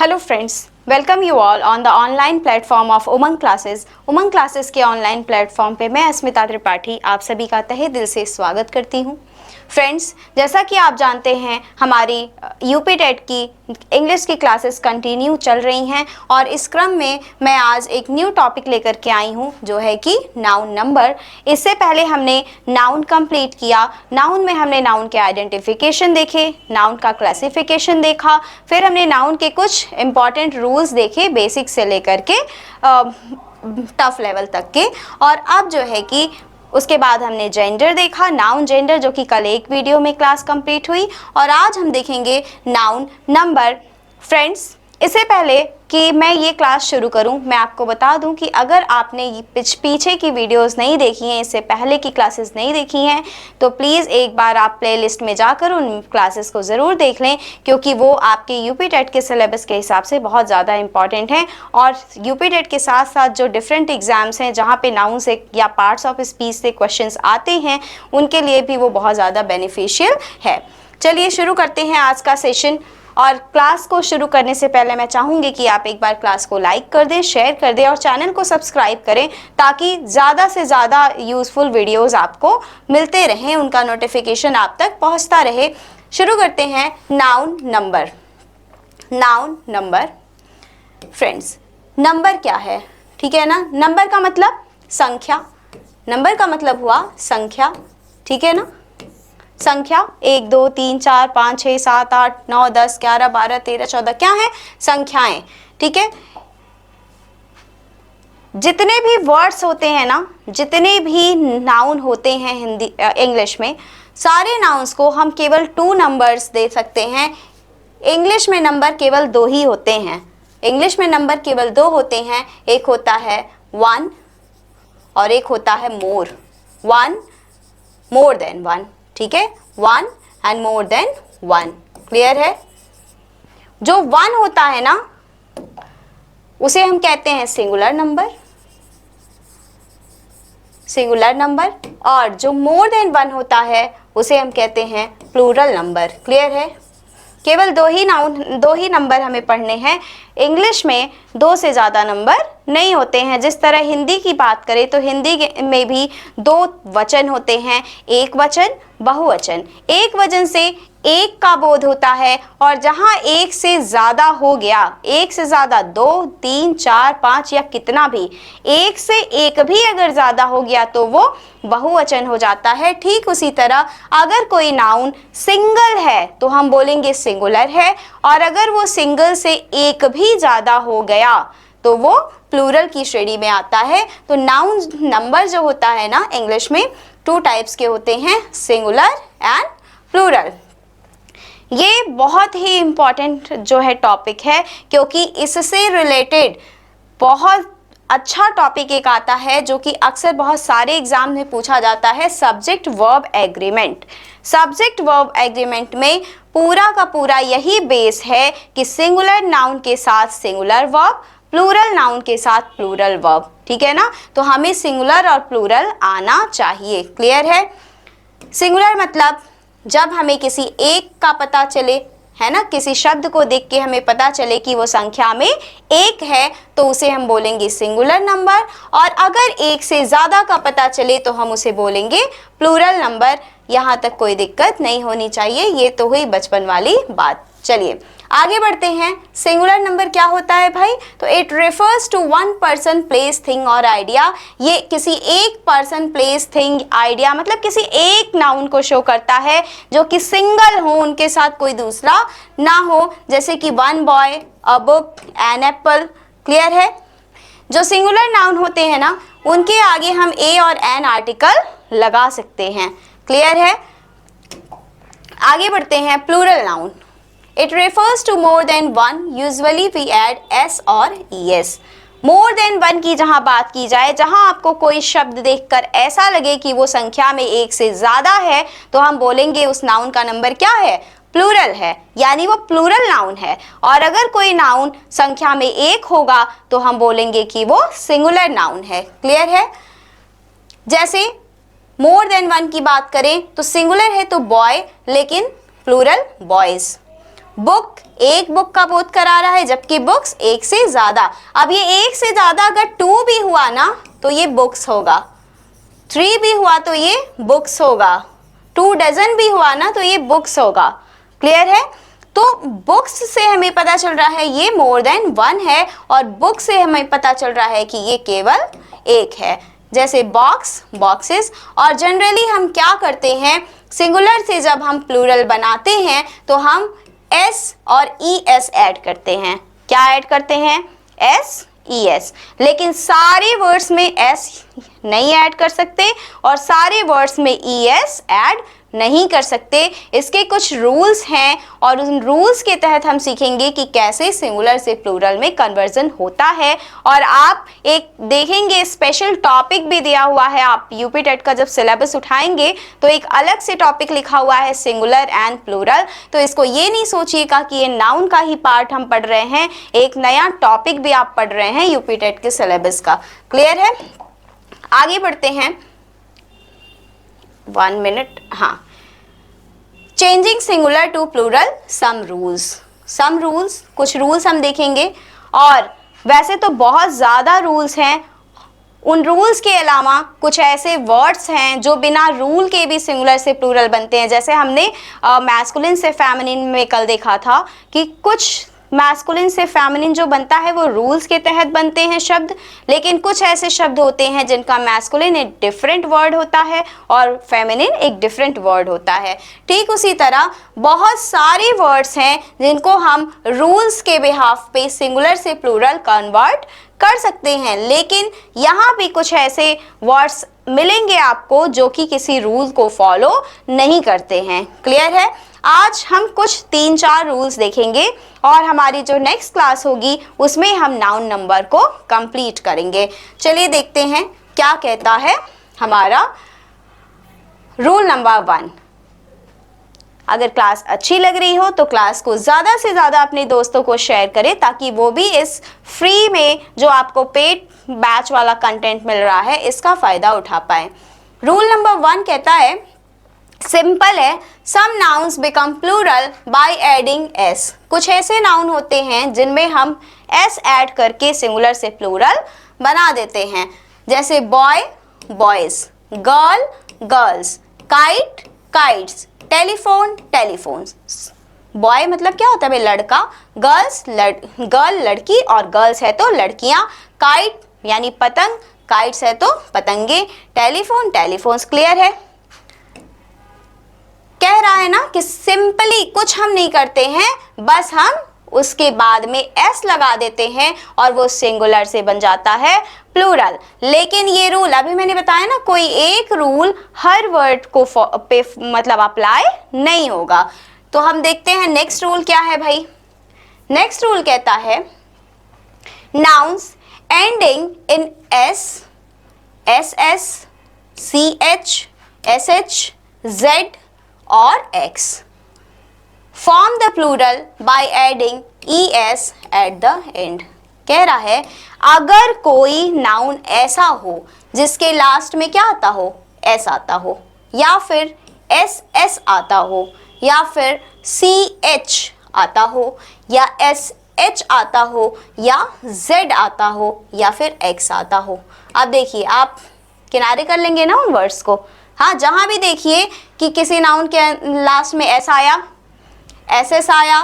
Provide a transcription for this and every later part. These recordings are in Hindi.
Hello friends, welcome you all on the online platform of Umang classes. Umang classes के ऑनलाइन प्लेटफॉर्म पे मैं अस्मिता त्रिपाठी आप सभी का तहे दिल से स्वागत करती हूँ। फ्रेंड्स, जैसा कि आप जानते हैं हमारी यूपी टेट की इंग्लिश की क्लासेस कंटिन्यू चल रही हैं और इस क्रम में मैं आज एक न्यू टॉपिक लेकर के आई हूँ जो है कि नाउन नंबर। इससे पहले हमने नाउन कंप्लीट किया। नाउन में हमने नाउन के आइडेंटिफिकेशन देखे, नाउन का क्लासिफिकेशन देखा, फिर हमने नाउन के कुछ इंपॉर्टेंट रूल्स देखे बेसिक से लेकर के टफ लेवल तक के। और अब जो है कि उसके बाद हमने जेंडर देखा, नाउन जेंडर, जो कि कल एक वीडियो में क्लास कंप्लीट हुई। और आज हम देखेंगे नाउन नंबर। फ्रेंड्स, इससे पहले कि मैं ये क्लास शुरू करूं, मैं आपको बता दूं कि अगर आपने पीछे की वीडियोस नहीं देखी हैं, इससे पहले की क्लासेस नहीं देखी हैं, तो प्लीज़ एक बार आप प्लेलिस्ट में जाकर उन क्लासेस को ज़रूर देख लें, क्योंकि वो आपके यूपी टेट के सिलेबस के हिसाब से बहुत ज़्यादा इंपॉर्टेंट हैं। और यूपी टेट के साथ साथ जो डिफरेंट एग्ज़ाम्स हैं जहाँ पे नाउन से या पार्ट्स ऑफ स्पीच से क्वेश्चंस आते हैं, उनके लिए भी वो बहुत ज़्यादा बेनिफिशियल है। चलिए शुरू करते हैं आज का सेशन। और क्लास को शुरू करने से पहले मैं चाहूँगी कि आप एक बार क्लास को लाइक कर दें, शेयर कर दें और चैनल को सब्सक्राइब करें, ताकि ज़्यादा से ज़्यादा यूज़फुल वीडियोस आपको मिलते रहें, उनका नोटिफिकेशन आप तक पहुँचता रहे। शुरू करते हैं noun number. Noun number friends, number क्या है? ठीक है ना। नंबर का मतलब संख्या, नंबर का मतलब हुआ संख्या, ठीक है ना। संख्या 1 2 3 4 5 6 7 8 9 10 11 12 13 14 क्या है? संख्याएं, ठीक है। जितने भी वर्ड्स होते हैं ना, जितने भी नाउन होते हैं हिंदी इंग्लिश में, सारे नाउन्स को हम केवल 2 नंबर्स दे सकते हैं। इंग्लिश में नंबर केवल 2 ही होते हैं। इंग्लिश में नंबर केवल 2 होते हैं। एक होता है 1 और एक होता है मोर। 1 मोर देन 1, ठीक है। 1 एंड मोर देन 1, क्लियर है। जो 1 होता है ना, उसे हम कहते हैं सिंगुलर नंबर, सिंगुलर नंबर। और जो मोर देन 1 होता है उसे हम कहते हैं प्लूरल नंबर, क्लियर है। केवल 2 ही नंबर हमें पढ़ने हैं। इंग्लिश में 2 से ज़्यादा नंबर नहीं होते हैं। जिस तरह हिंदी की बात करें तो हिंदी में भी 2 वचन होते हैं, एक वचन, बहुवचन। एक वचन से एक का बोध होता है, और जहाँ एक से ज़्यादा हो गया, एक से ज़्यादा 2 3 4 5 या कितना भी, एक से एक भी अगर ज़्यादा हो गया तो वो बहुवचन हो जाता है। ठीक उसी तरह अगर कोई नाउन सिंगल है तो हम बोलेंगे सिंगुलर है, और अगर वो सिंगल से एक भी ज़्यादा हो गया तो वो प्लूरल की श्रेणी में आता है। तो नाउन नंबर जो होता है ना, इंग्लिश में 2 टाइप्स के होते हैं, सिंगुलर एंड प्लूरल। ये बहुत ही इम्पॉर्टेंट जो है टॉपिक है, क्योंकि इससे रिलेटेड बहुत अच्छा टॉपिक एक आता है जो कि अक्सर बहुत सारे एग्जाम में पूछा जाता है, subject verb agreement. Subject verb agreement में पूरा का पूरा यही बेस है कि सिंगुलर नाउन के साथ सिंगुलर वर्ब, प्लूरल नाउन के साथ प्लूरल वर्ब, ठीक है ना। तो हमें सिंगुलर और प्लूरल आना चाहिए, क्लियर है। सिंगुलर मतलब जब हमें किसी एक का पता चले, है ना, किसी शब्द को देख के हमें पता चले कि वो संख्या में एक है, तो उसे हम बोलेंगे सिंगुलर नंबर। और अगर एक से ज़्यादा का पता चले तो हम उसे बोलेंगे प्लूरल नंबर। यहाँ तक कोई दिक्कत नहीं होनी चाहिए। ये तो हुई बचपन वाली बात। चलिए आगे बढ़ते हैं। सिंगुलर नंबर क्या होता है भाई? तो it refers to 1 person, place, thing और आइडिया। ये किसी एक पर्सन, प्लेस, थिंग, आइडिया मतलब किसी एक नाउन को शो करता है जो कि सिंगल हो, उनके साथ कोई दूसरा ना हो। जैसे कि 1 boy, a book, an apple, clear है। जो सिंगुलर नाउन होते हैं ना, उनके आगे हम ए और एन आर्टिकल लगा सकते हैं, क्लियर है। आगे बढ़ते हैं। Plural noun, It refers to more than one. Usually we add s और es. More than one की जहाँ बात की जाए, जहाँ आपको कोई शब्द देखकर ऐसा लगे कि वो संख्या में एक से ज़्यादा है, तो हम बोलेंगे उस नाउन का नंबर क्या है? प्लूरल है, यानी वो प्लूरल नाउन है। और अगर कोई नाउन संख्या में एक होगा तो हम बोलेंगे कि वो सिंगुलर नाउन है, क्लियर है। जैसे मोर देन 1 की बात करें तो सिंगुलर है तो बॉय, लेकिन प्लूरल बॉयज़। बुक एक बुक का बोध करा रहा है, जबकि बुक्स एक से ज्यादा। अब ये एक से ज्यादा अगर 2 भी हुआ ना तो ये बुक्स होगा, 3 भी हुआ तो ये बुक्स होगा, 2 डजन भी हुआ ना तो ये बुक्स होगा। क्लियर है? तो बुक्स से हमें पता चल रहा है ये मोर देन 1 है, और बुक से हमें पता चल रहा है कि ये केवल एक है। जैसे बॉक्स, बॉक्सेस। और जनरली हम क्या करते हैं, सिंगुलर से जब हम प्लूरल बनाते हैं तो हम एस और ई एस ऐड करते हैं। क्या ऐड करते हैं? S E S. लेकिन सारे वर्ड्स में एस नहीं ऐड कर सकते और सारे वर्ड्स में ई एस ऐड नहीं कर सकते। इसके कुछ रूल्स हैं और उन रूल्स के तहत हम सीखेंगे कि कैसे सिंगुलर से प्लूरल में कन्वर्जन होता है। और आप एक देखेंगे स्पेशल टॉपिक भी दिया हुआ है, आप यूपी टेट का जब सिलेबस उठाएंगे तो एक अलग से टॉपिक लिखा हुआ है सिंगुलर एंड प्लूरल। तो इसको ये नहीं सोचिएगा कि ये नाउन का ही पार्ट हम पढ़ रहे हैं, एक नया टॉपिक भी आप पढ़ रहे हैं यूपी टेट के सिलेबस का। क्लियर है? आगे बढ़ते हैं। 1 मिनट। हाँ, changing singular to plural some rules, कुछ रूल्स हम देखेंगे। और वैसे तो बहुत ज़्यादा रूल्स हैं, उन रूल्स के अलावा कुछ ऐसे वर्ड्स हैं जो बिना रूल के भी सिंगुलर से प्लूरल बनते हैं। जैसे हमने मैस्कुलिन से फेमिनिन में कल देखा था कि कुछ मैस्कुलिन से फेमिनिन जो बनता है वो रूल्स के तहत बनते हैं शब्द, लेकिन कुछ ऐसे शब्द होते हैं जिनका मैस्कुलिन एक डिफरेंट वर्ड होता है और फेमिनिन एक डिफरेंट वर्ड होता है। ठीक उसी तरह बहुत सारे वर्ड्स हैं जिनको हम रूल्स के बिहाफ पे सिंगुलर से प्लूरल कन्वर्ट कर सकते हैं, लेकिन यहाँ भी कुछ ऐसे वर्ड्स मिलेंगे आपको जो कि किसी रूल को फॉलो नहीं करते हैं। क्लियर है? आज हम कुछ 3-4 रूल्स देखेंगे और हमारी जो नेक्स्ट क्लास होगी उसमें हम नाउन नंबर को कंप्लीट करेंगे। चलिए देखते हैं क्या कहता है हमारा रूल नंबर 1। अगर क्लास अच्छी लग रही हो तो क्लास को ज़्यादा से ज़्यादा अपने दोस्तों को शेयर करें ताकि वो भी इस फ्री में जो आपको पेड बैच वाला कंटेंट मिल रहा है इसका फ़ायदा उठा पाए। रूल नंबर 1 कहता है, सिंपल है, some nouns become plural by adding S. कुछ ऐसे नाउन होते हैं जिनमें हम एस ऐड करके सिंगुलर से प्लूरल बना देते हैं। जैसे boy boys, girl girls, kite kites, telephone telephones. Boy मतलब क्या होता है भाई? लड़का, गर्ल लड़की और गर्ल्स है तो लड़कियां, काइट यानी पतंग, काइट्स है तो पतंगे, टेलीफोन टेलीफोन्स। क्लियर है? कह रहा है ना कि सिंपली कुछ हम नहीं करते हैं, बस हम उसके बाद में एस लगा देते हैं और वो सिंगुलर से बन जाता है प्लूरल। लेकिन ये रूल अभी मैंने बताया ना, कोई एक रूल हर वर्ड को पे मतलब अप्लाई नहीं होगा। तो हम देखते हैं नेक्स्ट रूल क्या है भाई। नेक्स्ट रूल कहता है, nouns ending in S, S S, C H, S H, Z और X form the plural by adding E S at the end. कह रहा है अगर कोई नाउन ऐसा हो जिसके लास्ट में क्या आता हो? एस आता हो, या फिर एस एस आता हो, या फिर सी एच आता हो, या एस एच आता हो, या जेड आता हो, या फिर एक्स आता हो। अब देखिए, आप किनारे कर लेंगे ना उन वर्ड्स को। हाँ, जहाँ भी देखिए कि किसी नाउन के लास्ट में एस आया, एस एस आया,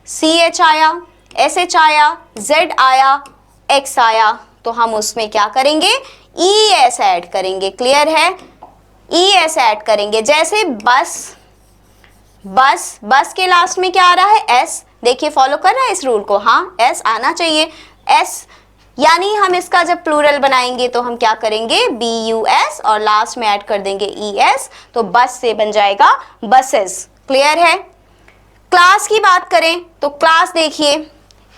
सी एच आया, एस एच आया, जेड आया, एक्स आया, तो हम उसमें क्या करेंगे? ई एस ऐड करेंगे। क्लियर है? ई एस ऐड करेंगे। जैसे बस, बस, बस के लास्ट में क्या आ रहा है? एस। देखिए, फॉलो कर रहा है इस रूल को। हाँ, एस आना चाहिए। एस यानी हम इसका जब प्लूरल बनाएंगे तो हम क्या करेंगे? बी यू एस और लास्ट में ऐड कर देंगे ई एस, तो बस से बन जाएगा बसेस। क्लियर है? क्लास की बात करें तो क्लास देखिए,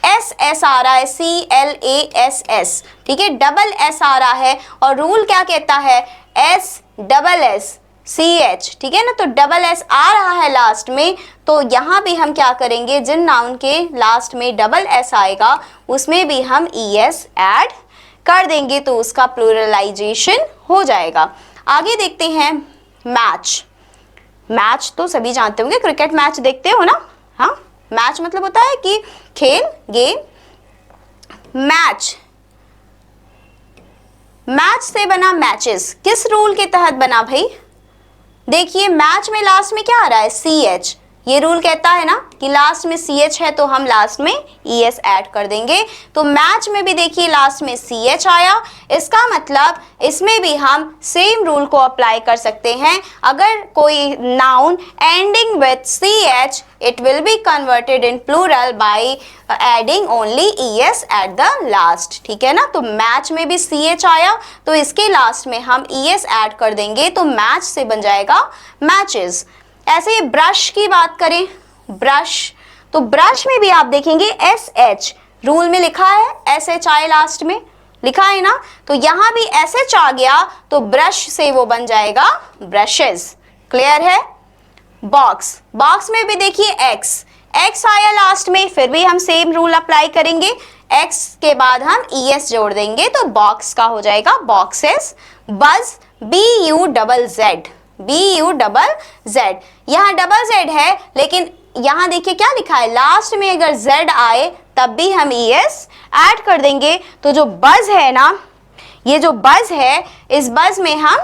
एस एस आ रहा है, C L A S S, ठीक है, डबल एस आ रहा है और रूल क्या कहता है? S double S C H, ठीक है ना। तो डबल एस आ रहा है लास्ट में, तो यहाँ भी हम क्या करेंगे? जिन नाउन के लास्ट में डबल एस आएगा उसमें भी हम ई एस ऐड कर देंगे, तो उसका प्लूरलाइजेशन हो जाएगा। आगे देखते हैं मैच। मैच तो सभी जानते होंगे, क्रिकेट मैच देखते हो ना? हाँ, मैच मतलब होता है कि खेल, गेम। मैच, मैच से बना मैचेस, किस रूल के तहत बना भाई? देखिए मैच में लास्ट में क्या आ रहा है? CH। ये रूल कहता है ना कि लास्ट में CH है तो हम लास्ट में ES ऐड कर देंगे। तो मैच में भी देखिए लास्ट में CH आया, इसका मतलब इसमें भी हम सेम रूल को अप्लाई कर सकते हैं। अगर कोई noun ending with CH, it will be converted in plural by adding only ES at the last। ठीक है ना? तो मैच में भी CH आया तो इसके लास्ट में हम ES ऐड कर देंगे तो मैच से बन जाएगा मैचेस। ऐसे ही ब्रश की बात करें, ब्रश, तो ब्रश में भी आप देखेंगे SH रूल में लिखा है, SHI लास्ट में लिखा है ना, तो यहां भी SH आ गया तो ब्रश से वो बन जाएगा ब्रशेस। क्लियर है? बॉक्स, बॉक्स में भी देखिए X आया लास्ट में, फिर भी हम सेम रूल अप्लाई करेंगे, X के बाद हम ES जोड़ देंगे तो बॉक्स का हो जाएगा बॉक्सेस। बज, BUZZ, यहाँ डबल Z है लेकिन यहाँ देखिए क्या लिखा है, लास्ट में अगर Z आए तब भी हम ES ऐड कर देंगे। तो जो बज है ना, ये जो बज है, इस बज में हम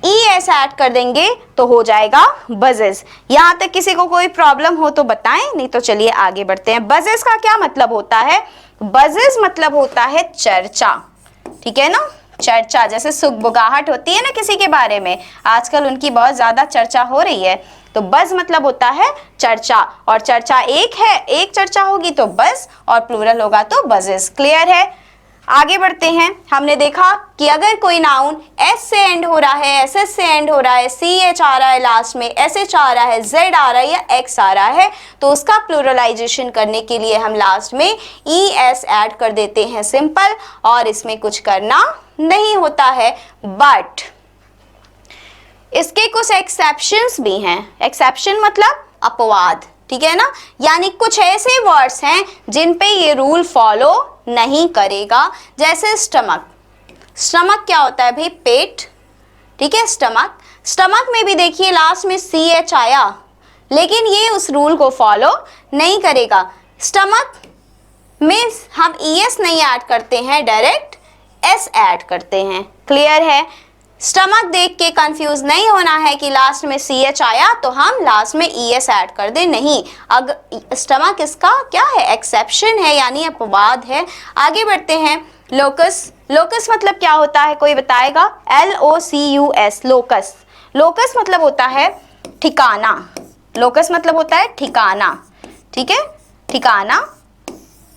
ES ऐड कर देंगे तो हो जाएगा बजेस। यहाँ तक किसी को कोई प्रॉब्लम हो तो बताएं, नहीं तो चलिए आगे बढ़ते हैं। बजेस का क्या मतलब होता है? बजेस मतलब होता है चर्चा। ठीक है ना? चर्चा, जैसे सुगबुगाहट होती है ना किसी के बारे में, आजकल उनकी बहुत ज्यादा चर्चा हो रही है, तो बज मतलब होता है चर्चा। और चर्चा एक है, एक चर्चा होगी तो बज, और प्लूरल होगा तो बजेस। क्लियर है? आगे बढ़ते हैं। हमने देखा कि अगर कोई नाउन S से एंड हो रहा है, SS से एंड हो रहा है, CH आ रहा है लास्ट में, SH आ रहा है, Z आ रहा है या X आ रहा है, तो उसका प्लूरलाइजेशन करने के लिए हम लास्ट में ES ऐड कर देते हैं, सिंपल, और इसमें कुछ करना नहीं होता है। बट इसके कुछ एक्सेप्शंस भी हैं। एक्सेप्शन मतलब अपवाद। ठीक है ना? यानी कुछ ऐसे वर्ड्स हैं जिन पे ये रूल फॉलो नहीं करेगा, जैसे स्टमक। स्टमक क्या होता है भाई? पेट। ठीक है? स्टमक, स्टमक में भी देखिए लास्ट में CH आया, लेकिन ये उस रूल को फॉलो नहीं करेगा। स्टमक में हम ES नहीं ऐड करते हैं, डायरेक्ट S ऐड करते हैं। क्लियर है? स्टमक देख के कंफ्यूज नहीं होना है कि लास्ट में CH आया तो हम लास्ट में ES ऐड कर दें, नहीं। अगर स्टमक इसका क्या है? एक्सेप्शन है, यानी अपवाद है। आगे बढ़ते हैं। लोकस, लोकस मतलब क्या होता है? कोई बताएगा? LOCUS, locus. लोकस मतलब होता है ठिकाना। लोकस मतलब होता है ठिकाना। ठीक है? ठिकाना।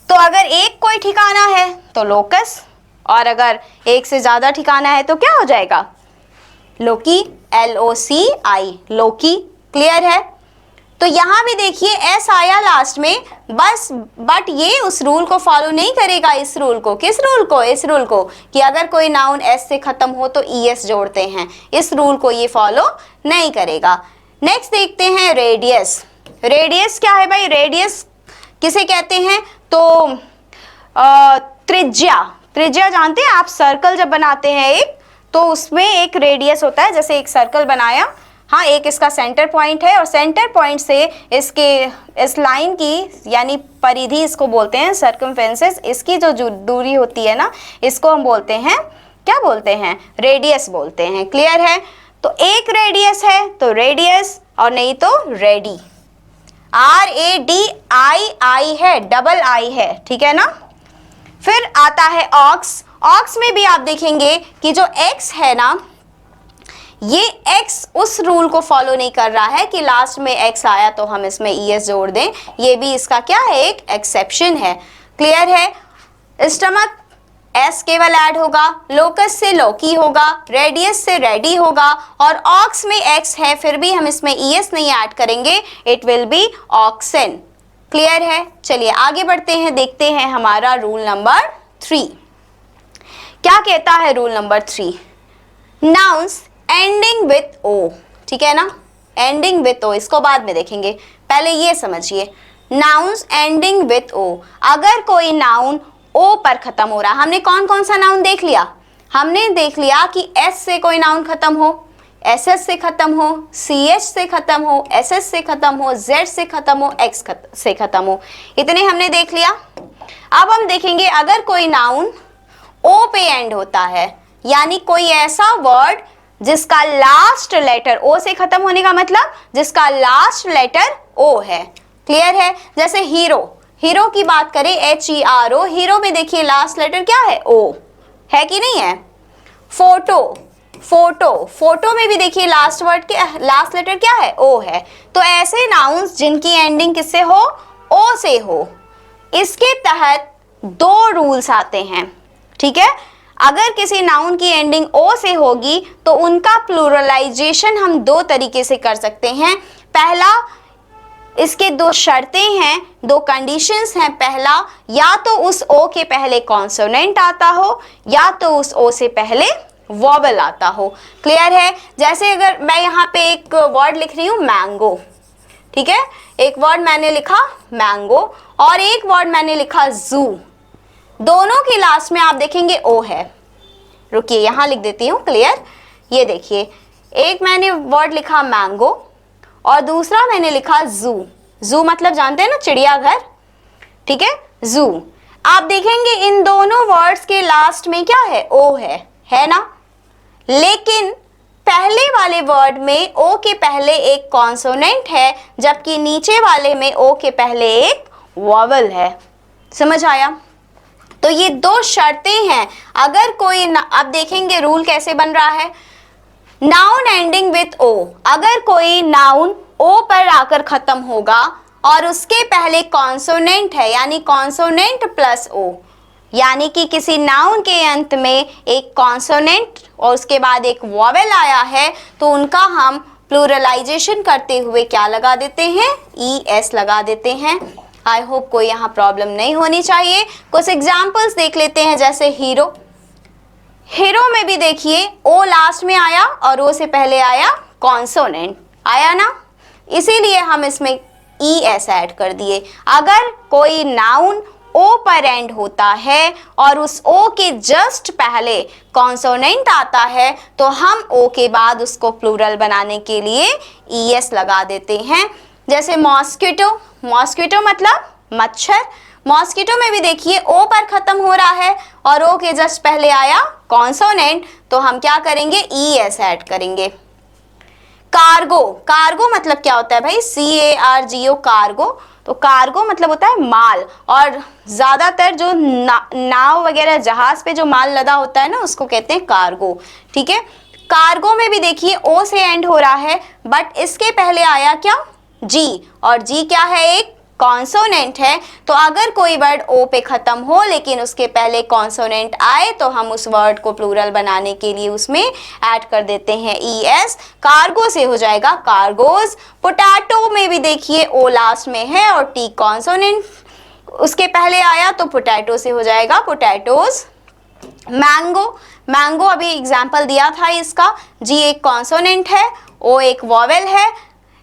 तो अगर एक कोई ठिकाना है तो लोकस, और अगर एक से ज्यादा ठिकाना है तो क्या हो जाएगा? लोकी, LOCI, लोकी। क्लियर है? तो यहां भी देखिए S आया लास्ट में बस, बट ये उस रूल को फॉलो नहीं करेगा। इस रूल को, किस रूल को? इस रूल को कि अगर कोई नाउन S से खत्म हो तो ES जोड़ते हैं, इस रूल को ये फॉलो नहीं करेगा। नेक्स्ट देखते हैं रेडियस। रेडियस क्या है भाई? रेडियस किसे कहते हैं? तो त्रिज्या। त्रिज्या जानते हैं आप? सर्कल जब बनाते हैं एक, तो उसमें एक रेडियस होता है। जैसे एक सर्कल बनाया, हाँ, एक इसका सेंटर पॉइंट है और सेंटर पॉइंट से इस लाइन की यानी परिधि इसको बोलते हैं सर्कमफेरेंस। इसकी जो दूरी होती है ना, इसको हम बोलते हैं, क्या बोलते हैं? रेडियस बोलते हैं। क्लियर है? तो एक रेडियस है तो रेडियस, और नहीं तो रेडी। RADII है, डबल I है। ठीक है ना? फिर आता है ऑक्स। ऑक्स में भी आप देखेंगे कि जो X है ना, ये X उस रूल को फॉलो नहीं कर रहा है कि लास्ट में X आया तो हम इसमें ES जोड़ दें। ये भी इसका क्या है? एक एक्सेप्शन है। क्लियर है? स्टमक S केवल ऐड होगा, लोकस से लोकी होगा, रेडियस से रेडी होगा, और ऑक्स में X है फिर भी हम इसमें ES नहीं ऐड करेंगे, it will be oxen. Clear है? चलिए आगे बढ़ते हैं, देखते हैं हमारा रूल नंबर 3 क्या कहता है। Rule number 3, nouns ending with O। ठीक है ना? एंडिंग विथ O, इसको बाद में देखेंगे, पहले ये समझिए। नाउन्स एंडिंग विथ O, अगर कोई नाउन O पर खत्म हो रहा, हमने कौन कौन सा नाउन देख लिया? हमने देख लिया कि S से कोई नाउन खत्म हो, एस एस से खत्म हो, सी एच से खत्म हो, एस एस से खत्म हो, जेड से खत्म हो, एक्स से खत्म हो। इतने हमने देख लिया। अब हम देखेंगे अगर कोई नाउन ओ पे एंड होता है, यानी कोई ऐसा वर्ड जिसका लास्ट लेटर ओ से खत्म होने का मतलब जिसका लास्ट लेटर ओ है। क्लियर है? जैसे हीरो, हीरो की बात करें HERO, हीरो में देखिए लास्ट लेटर क्या है? ओ है कि नहीं है? फोटो, फोटो, फोटो में भी देखिए लास्ट वर्ड के लास्ट लेटर क्या है? ओ है। तो ऐसे नाउन्स जिनकी एंडिंग किससे हो? ओ से हो, इसके तहत दो रूल्स आते हैं। ठीक है? अगर किसी नाउन की एंडिंग ओ से होगी तो उनका प्लूरलाइजेशन हम दो तरीके से कर सकते हैं। पहला, इसके दो शर्तें हैं, दो कंडीशंस हैं। पहला, या तो उस ओ के पहले कॉन्सोनेंट आता हो या तो उस ओ से पहले वॉवल आता हो। क्लियर है? जैसे अगर मैं यहाँ पे एक वर्ड लिख रही हूँ मैंगो, ठीक है, एक वर्ड मैंने लिखा मैंगो और एक वर्ड मैंने लिखा जू, दोनों के लास्ट में आप देखेंगे ओ है। रुकिए यहाँ लिख देती हूँ। क्लियर? ये देखिए, एक मैंने वर्ड लिखा मैंगो और दूसरा मैंने लिखा जू। जू मतलब जानते हैं ना, चिड़ियाघर। ठीक है, जू। आप देखेंगे इन दोनों वर्ड्स के लास्ट में क्या है? ओ है ना? लेकिन पहले वाले वर्ड में ओ के पहले एक कॉन्सोनेंट है, जबकि नीचे वाले में ओ के पहले एक वॉवल है। समझ आया? तो ये दो शर्तें हैं। अगर कोई अब देखेंगे रूल कैसे बन रहा है। नाउन एंडिंग विथ ओ, अगर कोई नाउन ओ पर आकर खत्म होगा और उसके पहले कॉन्सोनेंट है, यानी कॉन्सोनेंट प्लस ओ, यानी कि किसी नाउन के अंत में एक कॉन्सोनेंट और उसके बाद एक वॉवेल आया है, तो उनका हम प्लूरलाइजेशन करते हुए क्या लगा देते हैं? ES लगा देते हैं। आई होप कोई यहाँ प्रॉब्लम नहीं होनी चाहिए। कुछ एग्जाम्पल्स देख लेते हैं, जैसे हीरो। हीरो में भी देखिए ओ लास्ट में आया और ओ से पहले आया कॉन्सोनेंट, आया ना, इसीलिए हम इसमें ES ऐड कर दिए। अगर कोई नाउन ओ पर एंड होता है और उस ओ के जस्ट पहले कॉन्सोनेंट आता है तो हम ओ के बाद उसको प्लूरल बनाने के लिए ES लगा देते हैं। जैसे मॉस्किटो, मॉस्किटो मतलब मच्छर। मॉस्किटो में भी देखिए ओ पर खत्म हो रहा है और ओ के जस्ट पहले आया कॉन्सोनेंट, तो हम क्या करेंगे? ES ऐड करेंगे। कार्गो, कार्गो मतलब क्या होता है भाई? CARGO, cargo. तो कार्गो मतलब होता है माल, और ज्यादातर जो नाव वगैरह जहाज पे जो माल लदा होता है ना, उसको कहते हैं कार्गो। ठीक है? कार्गो में भी देखिए ओ से एंड हो रहा है, बट इसके पहले आया क्या? जी, और जी क्या है? एक कॉन्सोनेंट है। तो अगर कोई वर्ड ओ पे खत्म हो लेकिन उसके पहले कॉन्सोनेंट आए तो हम उस वर्ड को प्लूरल बनाने के लिए उसमें ऐड कर देते हैं ES। कार्गो से हो जाएगा कार्गोज। पोटैटो में भी देखिए ओ लास्ट में है और टी कॉन्सोनेंट उसके पहले आया, तो पोटैटो से हो जाएगा पोटैटोज। मैंगो, मैंगो अभी एग्जाम्पल दिया था इसका। जी एक कॉन्सोनेंट है, ओ एक वॉवेल है,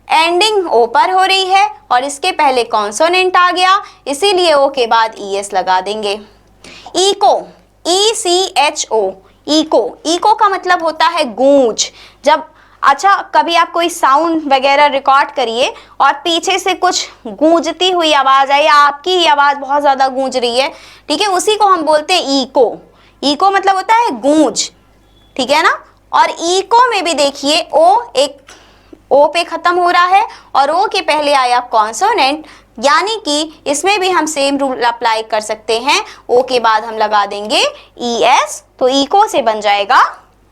एंडिंग ओ पर हो रही है और इसके पहले कॉन्सोनेंट आ गया, इसीलिए ओ के बाद ES लगा देंगे। इको, ECHO, इको, इको का मतलब होता है गूंज। जब अच्छा कभी आप कोई साउंड वगैरह रिकॉर्ड करिए और पीछे से कुछ गूंजती हुई आवाज आई, आपकी ही आवाज बहुत ज्यादा गूंज रही है, ठीक है, उसी को हम बोलते हैं इको। इको मतलब होता है गूंज, ठीक है ना। और इको में भी देखिए ओ एक ओ पे खत्म हो रहा है और ओ के पहले आया कॉन्सोनेंट, यानी कि इसमें भी हम सेम रूल अप्लाई कर सकते हैं। ओ के बाद हम लगा देंगे ES, तो इको से बन जाएगा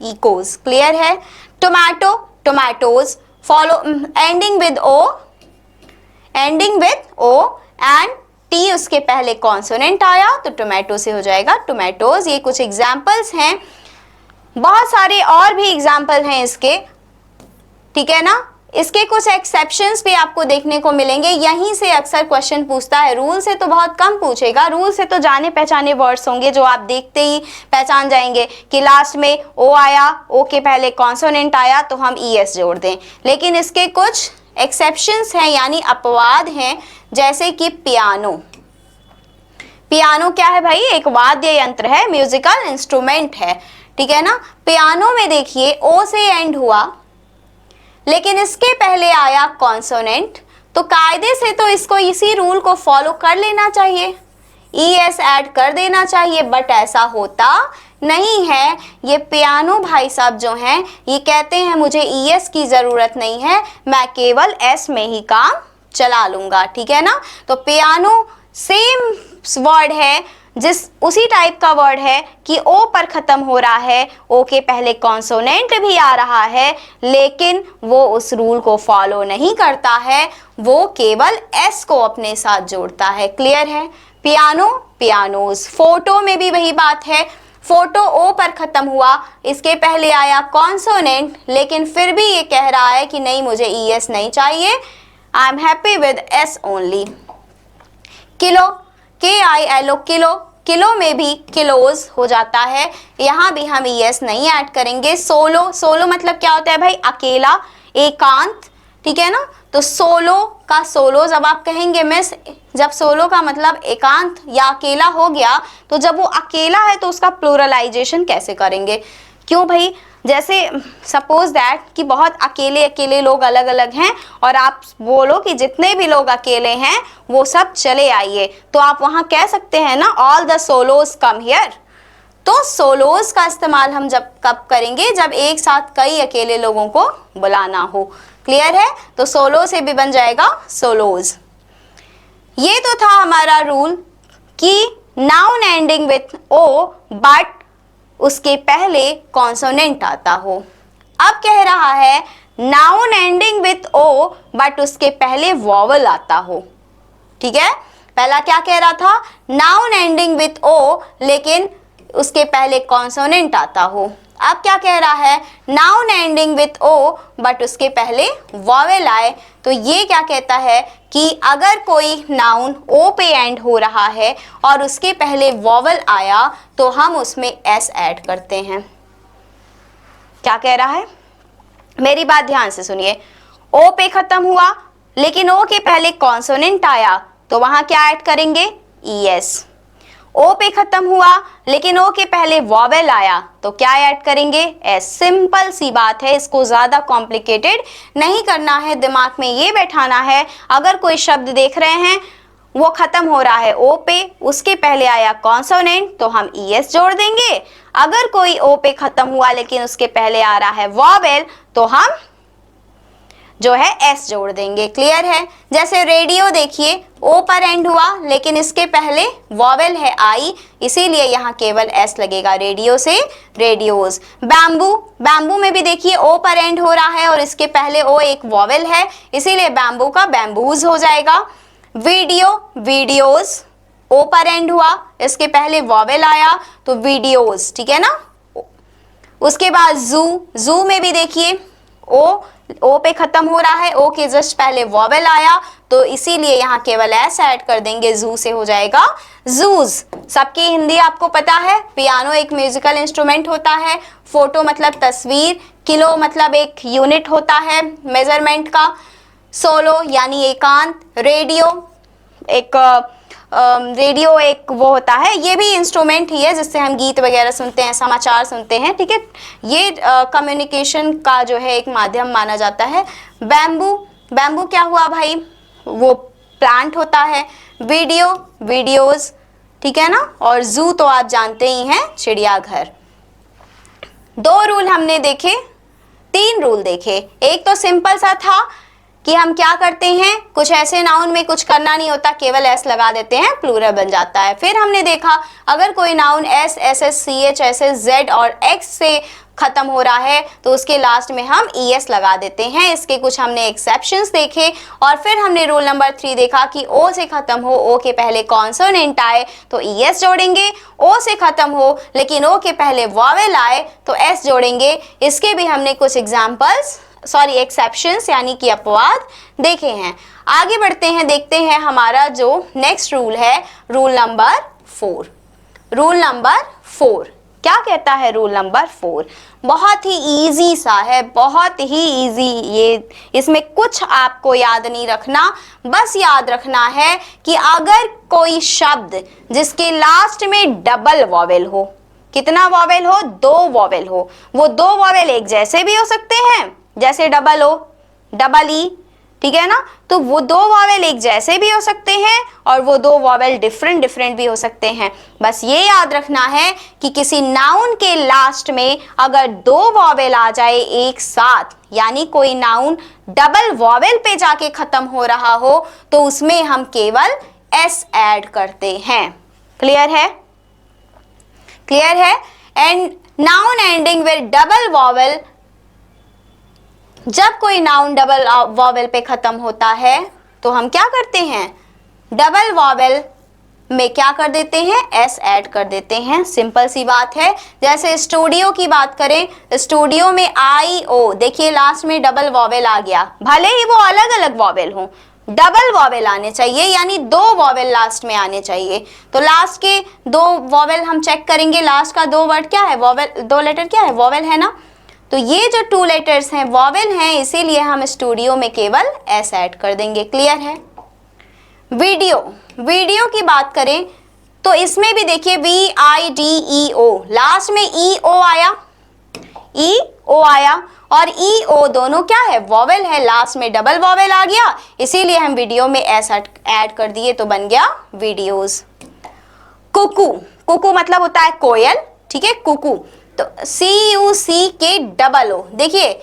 इकोज। क्लियर है? Tomato, tomatoes, follow ending with O, ending with O and T उसके पहले कॉन्सोनेंट आया तो टोमेटो से हो जाएगा टोमेटोज। ये कुछ एग्जाम्पल्स हैं, बहुत सारे और भी एग्जाम्पल हैं इसके, ठीक है ना। इसके कुछ एक्सेप्शंस भी आपको देखने को मिलेंगे, यहीं से अक्सर क्वेश्चन पूछता है। रूल से तो बहुत कम पूछेगा, रूल से तो जाने पहचाने वर्ड्स होंगे जो आप देखते ही पहचान जाएंगे कि लास्ट में ओ आया, ओ के पहले कॉन्सोनेंट आया तो हम ES जोड़ दें। लेकिन इसके कुछ एक्सेप्शंस हैं यानी अपवाद हैं, जैसे कि पियानो। पियानो क्या है भाई? एक वाद्य यंत्र है, म्यूजिकल इंस्ट्रूमेंट है, ठीक है ना। पियानो में देखिए ओ से एंड हुआ लेकिन इसके पहले आया कॉन्सोनेंट, तो कायदे से तो इसको इसी रूल को फॉलो कर लेना चाहिए, ES ऐड कर देना चाहिए, बट ऐसा होता नहीं है। ये पियानो भाई साहब जो हैं ये कहते हैं मुझे ES की ज़रूरत नहीं है, मैं केवल S में ही काम चला लूँगा, ठीक है ना। तो पियानो सेम वर्ड है, उसी टाइप का वर्ड है कि O पर ख़त्म हो रहा है, O के पहले कॉन्सोनेंट भी आ रहा है, लेकिन वो उस रूल को फॉलो नहीं करता है, वो केवल S को अपने साथ जोड़ता है। क्लियर है। Piano, pianos. फोटो में भी वही बात है, फोटो O पर ख़त्म हुआ, इसके पहले आया कॉन्सोनेंट, लेकिन फिर भी ये कह रहा है कि नहीं मुझे ES नहीं चाहिए, I am happy with S only. Kilo, KILO, kilo, kilo में भी किलोज हो जाता है, यहाँ भी हम ES नहीं ऐड करेंगे। सोलो, सोलो मतलब क्या होता है भाई, अकेला, एकांत, ठीक है ना। तो सोलो का सोलो जब आप कहेंगे मिस, जब सोलो का मतलब एकांत या अकेला हो गया, तो जब वो अकेला है तो उसका प्लूरलाइजेशन कैसे करेंगे। क्यों भाई, जैसे सपोज दैट कि बहुत अकेले अकेले लोग अलग अलग हैं और आप बोलो कि जितने भी लोग अकेले हैं वो सब चले आइए, तो आप वहाँ कह सकते हैं ना all the swallows come here. तो सोलोज का इस्तेमाल हम जब कब करेंगे, जब एक साथ कई अकेले लोगों को बुलाना हो। क्लियर है। तो सोलो से भी बन जाएगा सोलोज। ये तो था हमारा रूल कि noun ending with O but उसके पहले कॉन्सोनेंट आता हो। अब कह रहा है noun ending with O but उसके पहले वॉवल आता हो। ठीक है, पहला क्या कह रहा था, नाउन एंडिंग विथ ओ लेकिन उसके पहले कॉन्सोनेंट आता हो। अब क्या कह रहा है, noun ending with O but उसके पहले वॉवेल आए। तो ये क्या कहता है कि अगर कोई नाउन ओ पे एंड हो रहा है और उसके पहले वॉवेल आया तो हम उसमें एस ऐड करते हैं। क्या कह रहा है, मेरी बात ध्यान से सुनिए। ओ पे खत्म हुआ लेकिन ओ के पहले कॉन्सोनेंट आया तो वहां क्या ऐड करेंगे, ईएस। ओ पे खत्म हुआ लेकिन ओ के पहले वॉवेल आया तो क्या ऐड करेंगे, एस। सिंपल सी बात है, इसको ज्यादा कॉम्प्लिकेटेड नहीं करना है, दिमाग में ये बैठाना है। अगर कोई शब्द देख रहे हैं वो खत्म हो रहा है ओ पे, उसके पहले आया कॉन्सोनेंट तो हम ईएस जोड़ देंगे। अगर कोई ओ पे खत्म हुआ लेकिन उसके पहले आ रहा है वॉवेल तो हम जो है एस जोड़ देंगे। क्लियर है। जैसे रेडियो देखिए, ओ पर एंड हुआ लेकिन इसके पहले वॉवेल है आई, इसीलिए यहाँ केवल एस लगेगा, रेडियो से रेडियोज। बैम्बू, बैम्बू में भी देखिए ओ पर एंड हो रहा है और इसके पहले ओ एक वॉवेल है, इसीलिए बैम्बू का बैम्बूज हो जाएगा। वीडियो, वीडियोज, ओ पर एंड हुआ, इसके पहले वॉवेल आया तो वीडियोज, ठीक है ना। उसके बाद जू, जू में भी देखिए ओ पे खत्म हो रहा है, ओ के जस्ट पहले वॉवेल आया तो इसीलिए यहाँ केवल एस ऐड कर देंगे, जू से हो जाएगा जूज। सबकी हिंदी आपको पता है, पियानो एक म्यूजिकल इंस्ट्रूमेंट होता है, फोटो मतलब तस्वीर, किलो मतलब एक यूनिट होता है मेजरमेंट का, सोलो यानी एकांत, रेडियो एक वो होता है, ये भी इंस्ट्रूमेंट ही है जिससे हम गीत वगैरह सुनते हैं, समाचार सुनते हैं, ठीक है। ये कम्युनिकेशन का जो है एक माध्यम माना जाता है। बैम्बू, बैम्बू क्या हुआ भाई, वो प्लांट होता है। वीडियो, वीडियोज, ठीक है ना। और जू तो आप जानते ही हैं, चिड़ियाघर। 2 रूल हमने देखे, 3 रूल देखे। एक तो सिंपल सा था कि हम क्या करते हैं, कुछ ऐसे नाउन में कुछ करना नहीं होता, केवल एस लगा देते हैं, प्लूरल बन जाता है। फिर हमने देखा अगर कोई noun S, S S, C H, S S, Z और एक्स से खत्म हो रहा है तो उसके लास्ट में हम ई एस लगा देते हैं। इसके कुछ हमने एक्सेप्शंस देखे और फिर हमने रूल नंबर 3 देखा कि ओ से खत्म हो, ओ के पहले कॉन्सोनेंट आए तो ई एस जोड़ेंगे, ओ से खत्म हो लेकिन ओ के पहले वॉवेल आए तो एस जोड़ेंगे। इसके भी हमने कुछ एग्जाम्पल्स एक्सेप्शंस यानी कि अपवाद देखे हैं। आगे बढ़ते हैं, देखते हैं हमारा जो नेक्स्ट रूल है, रूल नंबर 4। रूल नंबर 4 क्या कहता है, रूल नंबर 4 बहुत ही इजी सा है, बहुत ही इजी। ये इसमें कुछ आपको याद नहीं रखना, बस याद रखना है कि अगर कोई शब्द जिसके लास्ट में डबल वॉवेल हो, कितना वॉवेल हो, 2 वॉवेल हो, वो 2 वॉवेल एक जैसे भी हो सकते हैं, जैसे डबल ओ, डबल ई, ठीक है ना। तो वो दो वॉवेल एक जैसे भी हो सकते हैं और वो दो वॉवेल डिफरेंट डिफरेंट भी हो सकते हैं। बस ये याद रखना है कि किसी नाउन के लास्ट में अगर दो वॉवेल आ जाए एक साथ, यानी कोई नाउन डबल वॉवेल पे जाके खत्म हो रहा हो, तो उसमें हम केवल एस ऐड करते हैं। क्लियर है? क्लियर है? And noun ending with double vowel, जब कोई नाउन डबल वॉवेल पे खत्म होता है तो हम क्या करते हैं, डबल वॉवेल में क्या कर देते हैं, एस ऐड कर देते हैं। सिंपल सी बात है। जैसे स्टूडियो की बात करें, स्टूडियो में आई ओ, देखिए लास्ट में डबल वॉवेल आ गया, भले ही वो अलग अलग वॉवेल हो, डबल वॉवेल आने चाहिए, यानी दो वॉवेल लास्ट में आने चाहिए। तो लास्ट के दो वॉवेल हम चेक करेंगे, लास्ट का दो वर्ड क्या है, वॉवेल, दो लेटर क्या है, वॉवेल है ना। तो ये जो टू लेटर्स हैं वॉवेल हैं, इसीलिए हम स्टूडियो में केवल एस ऐड कर देंगे। क्लियर है? वीडियो, वीडियो की बात करें तो इसमें भी देखिए VIDEO, लास्ट में EO आया, EO आया, और EO दोनों क्या है, वॉवेल है, लास्ट में डबल वॉवेल आ गया, इसीलिए हम वीडियो में एस ऐड कर दिए, तो बन गया वीडियोस। कुकू, कुकू मतलब होता है कोयल, ठीक है, कुकू। तो CUCKOO, देखिए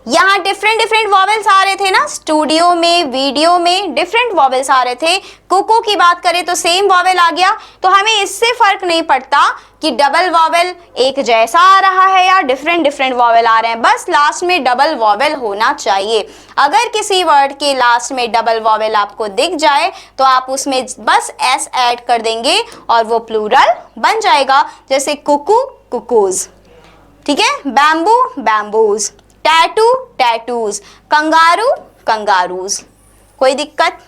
यहाँ डिफरेंट डिफरेंट वॉवेल्स आ रहे थे ना, स्टूडियो में, वीडियो में डिफरेंट वॉवेल्स आ रहे थे। कुकू की बात करें तो सेम वॉवेल आ गया, तो हमें इससे फर्क नहीं पड़ता कि डबल वॉवेल एक जैसा आ रहा है या डिफरेंट डिफरेंट वॉवेल आ रहे हैं, बस लास्ट में डबल वॉवेल होना चाहिए। अगर किसी वर्ड के लास्ट में डबल वॉवेल आपको दिख जाए तो आप उसमें बस एस ऐड कर देंगे और वो प्लूरल बन जाएगा। जैसे कुकू, कुकूज, ठीक है, bamboo, bamboos, tattoo, tattoos, kangaroo, kangaroos. कोई दिक्कत?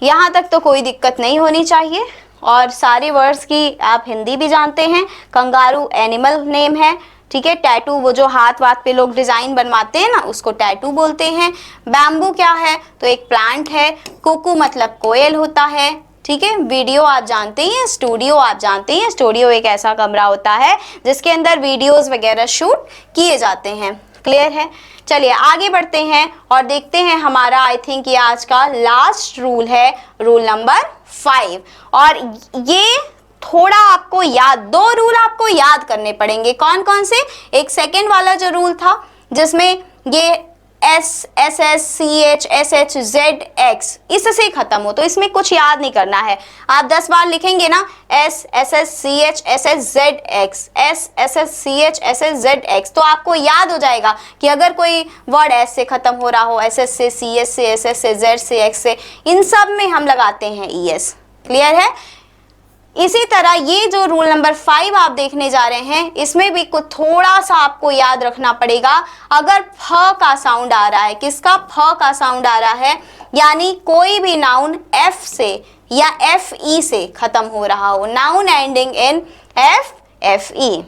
यहां तक तो कोई दिक्कत नहीं होनी चाहिए। और सारे वर्ड्स की आप हिंदी भी जानते हैं। कंगारू एनिमल नेम है, ठीक है। टैटू वो जो हाथ वाथ पे लोग डिजाइन बनवाते हैं ना, उसको टैटू बोलते हैं। बैम्बू क्या है, तो एक प्लांट है। कुकू मतलब कोयल होता है, ठीक है। वीडियो आप जानते हैं, स्टूडियो आप जानते हैं, स्टूडियो एक ऐसा कमरा होता है जिसके अंदर वीडियोस वगैरह शूट किए जाते हैं। क्लियर है? चलिए आगे बढ़ते हैं और देखते हैं हमारा, आई थिंक ये आज का लास्ट रूल है, रूल नंबर 5। और ये थोड़ा आपको याद, दो रूल आपको याद करने पड़ेंगे। कौन कौन से? एक सेकेंड वाला जो रूल था जिसमें ये SSCHSHZX इससे खत्म हो, तो इसमें कुछ याद नहीं करना है। आप 10 बार लिखेंगे ना SSCHSHZX, SSCHSHZX, तो आपको याद हो जाएगा कि अगर कोई वर्ड S से खत्म हो रहा हो, SS से, CS से, SS से, Z से, X से, इन सब में हम लगाते हैं ES। क्लियर है? इसी तरह ये जो रूल नंबर 5 आप देखने जा रहे हैं, इसमें भी कुछ थोड़ा सा आपको याद रखना पड़ेगा। अगर फ का साउंड आ रहा है, किसका, फ का साउंड आ रहा है, यानी कोई भी नाउन F से या FE से खत्म हो रहा हो, noun ending in F, FE।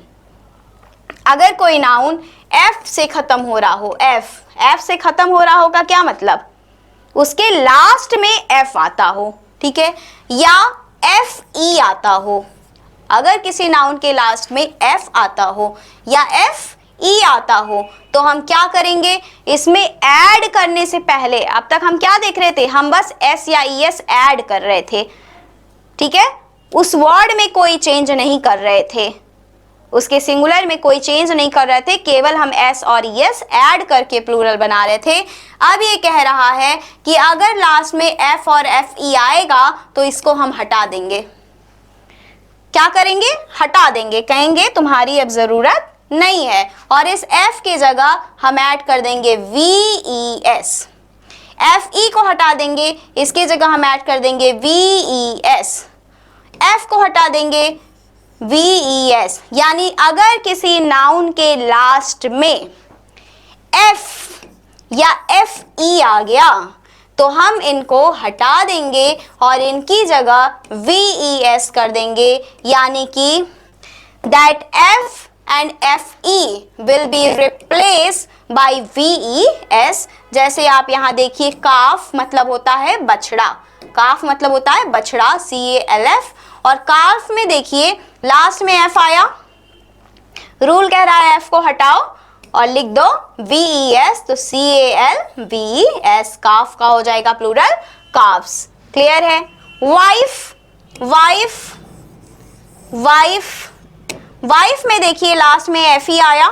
अगर कोई नाउन F से खत्म हो रहा हो, F से खत्म हो रहा हो का क्या मतलब, उसके लास्ट में F आता हो, ठीक है, या FE आता हो। अगर किसी नाउन के लास्ट में F आता हो या FE आता हो तो हम क्या करेंगे, इसमें ऐड करने से पहले, अब तक हम क्या देख रहे थे, हम बस S या ES ऐड कर रहे थे, ठीक है, उस वर्ड में कोई चेंज नहीं कर रहे थे, उसके सिंगुलर में कोई चेंज नहीं कर रहे थे, केवल हम S और ES ऐड करके प्लूरल बना रहे थे। अब ये कह रहा है कि अगर लास्ट में F और FE आएगा तो इसको हम हटा देंगे। क्या करेंगे, हटा देंगे, कहेंगे तुम्हारी अब जरूरत नहीं है, और इस F की जगह हम ऐड कर देंगे VES। FE को हटा देंगे, इसकी जगह हम ऐड कर देंगे VES। F को हटा देंगे VES। यानी अगर किसी नाउन के लास्ट में F या FE आ गया तो हम इनको हटा देंगे और इनकी जगह VES कर देंगे, यानी कि that F and FE will be replaced by VES। जैसे आप यहाँ देखिए, काफ मतलब होता है बछड़ा, काफ मतलब होता है बछड़ा, CALF, और काफ में देखिए लास्ट में F आया, रूल कह रहा है F को हटाओ और लिख दो VES, तो CALVES, काफ का हो जाएगा प्लूरल काफ्स। क्लियर है? वाइफ, वाइफ, वाइफ, वाइफ में देखिए लास्ट में FE आया,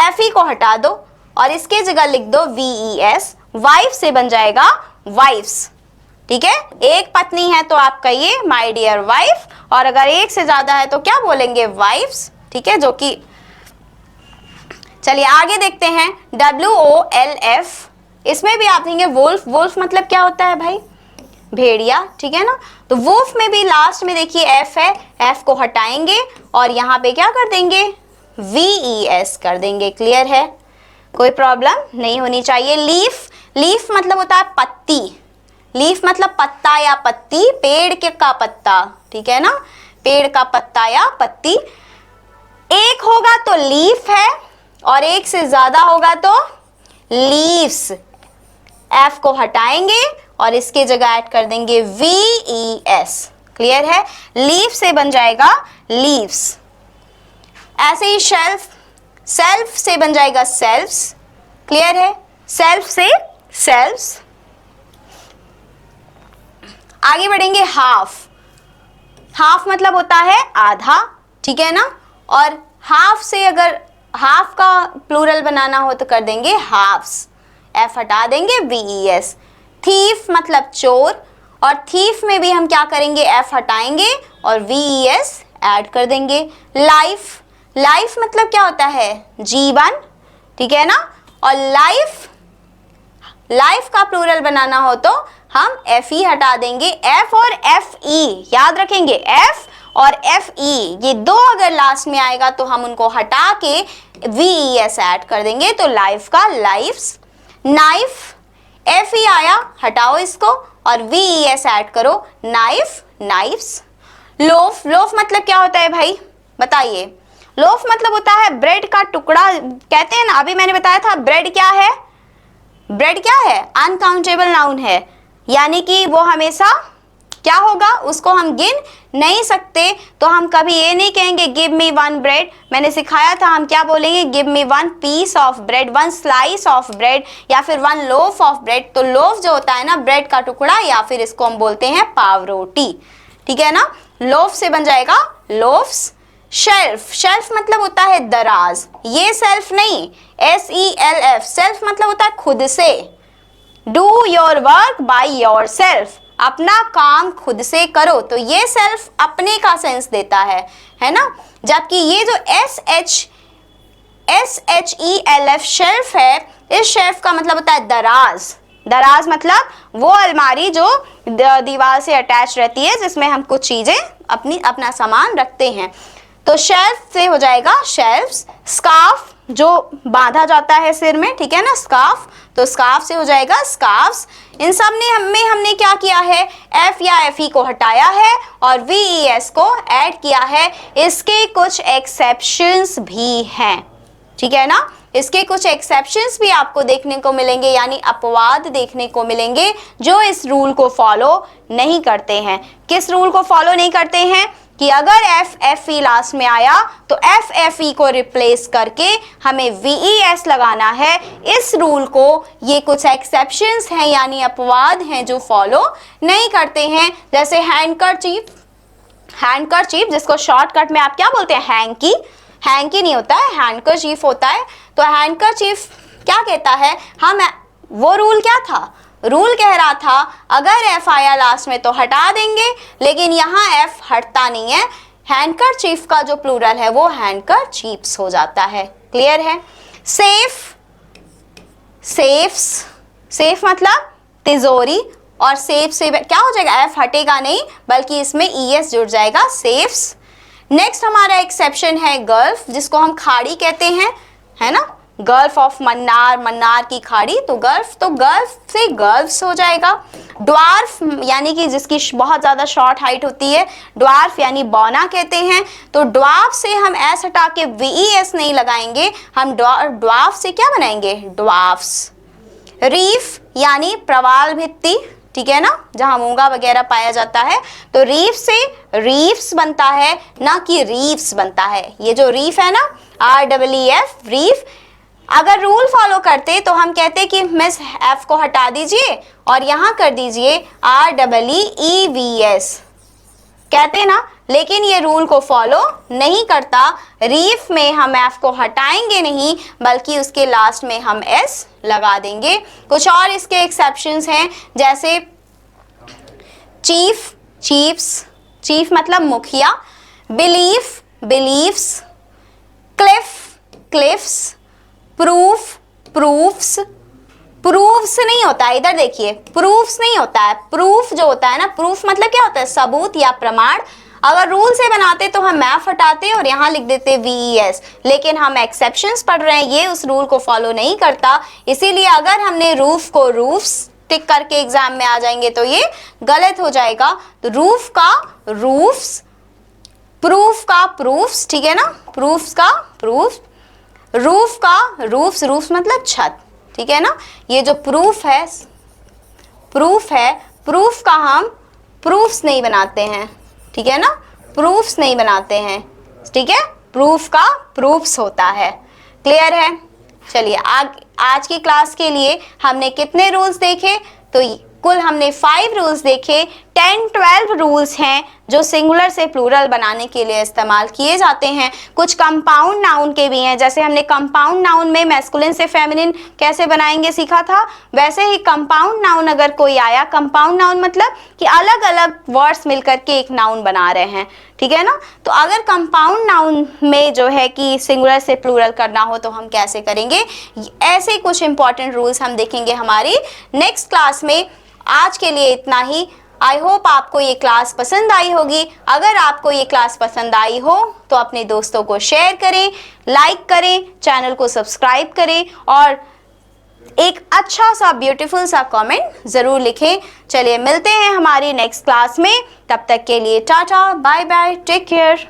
FE को हटा दो और इसके जगह लिख दो VES, वाइफ से बन जाएगा वाइफ्स। ठीक है, एक पत्नी है तो आप कहिए माय डियर वाइफ, और अगर एक से ज्यादा है तो क्या बोलेंगे? वाइफ्स। ठीक है, जो कि चलिए आगे देखते हैं WOLF, इसमें भी आप देंगे वुल्फ। वुल्फ मतलब क्या होता है भाई? भेड़िया। ठीक है ना, तो वुल्फ में भी लास्ट में देखिए F है, F को हटाएंगे और यहाँ पे क्या कर देंगे? VES कर देंगे। क्लियर है? कोई प्रॉब्लम नहीं होनी चाहिए। लीफ, लीफ मतलब होता है पत्ती, लीफ मतलब पत्ता या पत्ती, पेड़ के का पत्ता। ठीक है ना, पेड़ का पत्ता या पत्ती। एक होगा तो लीफ है और एक से ज्यादा होगा तो लीव्स। F को हटाएंगे और इसके जगह ऐड कर देंगे VES। क्लियर है? लीफ से बन जाएगा लीव्स। ऐसे ही शेल्फ, सेल्फ से बन जाएगा सेल्फ्स। क्लियर है? सेल्फ से सेल्फ्स। आगे बढ़ेंगे हाफ, हाफ मतलब होता है आधा। ठीक है ना, और हाफ से अगर हाफ का प्लूरल बनाना हो तो कर देंगे हाफ्स, F हटा देंगे VES। थीफ मतलब चोर, और थीफ में भी हम क्या करेंगे? F हटाएंगे और VES ऐड कर देंगे। लाइफ, लाइफ मतलब क्या होता है? जीवन। ठीक है ना, और लाइफ, लाइफ का प्लूरल बनाना हो तो हम FE हटा देंगे। F और FE याद रखेंगे, F और FE ये दो अगर लास्ट में आएगा तो हम उनको हटा के VES ऐड कर देंगे, तो लाइफ का लाइफ्स। नाइफ, FE आया, हटाओ इसको और VES ऐड करो, नाइफ, नाइफ्स। लोफ, लोफ मतलब क्या होता है भाई? बताइए। लोफ मतलब होता है ब्रेड का टुकड़ा, कहते हैं ना, अभी मैंने बताया था ब्रेड क्या है? ब्रेड क्या है? अनकाउंटेबल नाउन है, यानी कि वो हमेशा क्या होगा? उसको हम गिन नहीं सकते, तो हम कभी ये नहीं कहेंगे गिव मी वन ब्रेड। मैंने सिखाया था हम क्या बोलेंगे? Give me one piece of bread, one slice of bread, या फिर वन लोफ ऑफ ब्रेड। तो लोफ जो होता है ना, ब्रेड का टुकड़ा, या फिर इसको हम बोलते हैं पाव रोटी। ठीक है ना, लोफ से बन जाएगा लोफ्स। शेल्फ, शेल्फ मतलब होता है दराज, ये सेल्फ नहीं, SELF, सेल्फ मतलब होता है खुद से। Do your work by your self, अपना काम खुद से करो, तो ये सेल्फ अपने का सेंस देता है ना। जबकि ये जो SHELF शेल्फ है, इस शेल्फ का मतलब होता है दराज। दराज मतलब वो अलमारी जो दीवार से अटैच रहती है, जिसमें हम कुछ चीजें अपना सामान रखते हैं। तो शेल्फ से हो जाएगा शेल्फ्स। स्कार्फ जो बांधा जाता है सिर में, ठीक है ना, स्कार्फ, तो स्कार्फ से हो जाएगा स्कार्फ्स। इन सब ने हमने क्या किया है? F या FE को हटाया है और VES को ऐड किया है। इसके कुछ एक्सेप्शंस भी हैं, ठीक है ना, इसके कुछ एक्सेप्शंस भी आपको देखने को मिलेंगे, यानी अपवाद देखने को मिलेंगे जो इस रूल को फॉलो नहीं करते हैं। किस रूल को फॉलो नहीं करते हैं? कि अगर FE लास्ट में आया तो FE को रिप्लेस करके हमें VES लगाना है। इस रूल को ये कुछ एक्सेप्शंस हैं, यानी अपवाद हैं, जो फॉलो नहीं करते हैं। जैसे हैंडकरचीफ, हैंडकरचीफ जिसको शॉर्टकट में आप क्या बोलते हैं? हैंकी। हैंकी नहीं होता है, हैंडकरचीफ होता है। तो हैंडकरचीफ क्या कहता है? हम वो रूल क्या था? रूल कह रहा था अगर F आया लास्ट में तो हटा देंगे, लेकिन यहाँ F हटता नहीं है। हैंडकरचीफ का जो प्लूरल है वो हैंडकरचीफ्स हो जाता है। क्लियर है? सेफ, सेफ्स, सेफ मतलब तिजोरी, और सेफ से क्या हो जाएगा? F हटेगा नहीं, बल्कि इसमें ES जुड़ जाएगा, सेफ्स। नेक्स्ट हमारा एक्सेप्शन है गल्फ, जिसको हम खाड़ी कहते हैं, है ना, गल्फ ऑफ मन्नार, मन्नार की खाड़ी, तो गल्फ से गर्ल्स हो जाएगा। ड्वार्फ यानी कि जिसकी बहुत ज्यादा शॉर्ट हाइट होती है, ड्वार्फ यानी बौना कहते हैं। तो ड्वार्फ से हम एस हटा के VES नहीं लगाएंगे, हम ड्वार्फ से क्या बनाएंगे? ड्वार्फ्स। रीफ यानी प्रवाल भित्ति, ठीक है ना, जहां मूंगा वगैरह पाया जाता है, तो रीफ से रीफ्स बनता है, ना कि रीफ्स बनता है। ये जो रीफ है ना, REEF, रीफ, अगर रूल फॉलो करते तो हम कहते कि मिस एफ को हटा दीजिए और यहाँ कर दीजिए REEVS, कहते ना, लेकिन ये रूल को फॉलो नहीं करता। रीफ में हम एफ को हटाएंगे नहीं बल्कि उसके लास्ट में हम एस लगा देंगे। कुछ और इसके एक्सेप्शंस हैं, जैसे चीफ, चीफ्स, चीफ मतलब मुखिया, belief, beliefs, Cliff, cliffs, proof, proofs, proofs नहीं होता है, इधर देखिए, प्रूफ्स नहीं होता है, प्रूफ जो होता है ना, प्रूफ मतलब क्या होता है, सबूत या प्रमाण। अगर रूल से बनाते तो हम मैफ हटाते और यहाँ लिख देते VES, लेकिन हम एक्सेप्शंस पढ़ रहे हैं, ये उस रूल को फॉलो नहीं करता, इसीलिए अगर हमने रूफ को रूफ्स टिक करके एग्जाम में आ जाएंगे तो ये गलत हो जाएगा। तो रूफ का रूफ्स, प्रूफ का प्रूफ्स, ठीक है ना, प्रूफ्स का प्रूफ, रूफ का रूफ्स, रूफ्स मतलब छत, ठीक है ना। ये जो प्रूफ है, प्रूफ है, प्रूफ का हम प्रूफ्स नहीं बनाते हैं, ठीक है ना, प्रूफ्स नहीं बनाते हैं, ठीक है, प्रूफ का प्रूफ्स होता है। क्लियर है? चलिए आज की क्लास के लिए हमने कितने रूल्स देखे, तो कुल हमने 5 रूल्स देखे। 10-12 रूल्स हैं जो सिंगुलर से प्लूरल बनाने के लिए इस्तेमाल किए जाते हैं। कुछ कंपाउंड नाउन के भी हैं, जैसे हमने कंपाउंड नाउन में मैस्कुलिन से फेमिनिन कैसे बनाएंगे सीखा था, वैसे ही कंपाउंड नाउन अगर कोई आया, कंपाउंड नाउन मतलब कि अलग अलग वर्ड्स मिलकर के एक नाउन बना रहे हैं, ठीक है ना। तो अगर कंपाउंड नाउन में जो है कि सिंगुलर से प्लूरल करना हो तो हम कैसे करेंगे, ऐसे कुछ इंपॉर्टेंट रूल्स हम देखेंगे हमारी नेक्स्ट क्लास में। आज के लिए इतना ही। आई होप आपको ये क्लास पसंद आई होगी। अगर आपको ये क्लास पसंद आई हो तो अपने दोस्तों को शेयर करें, लाइक करें, चैनल को सब्सक्राइब करें और एक अच्छा सा ब्यूटीफुल सा कमेंट ज़रूर लिखें। चलिए मिलते हैं हमारी नेक्स्ट क्लास में, तब तक के लिए ta ta, bye bye, take care.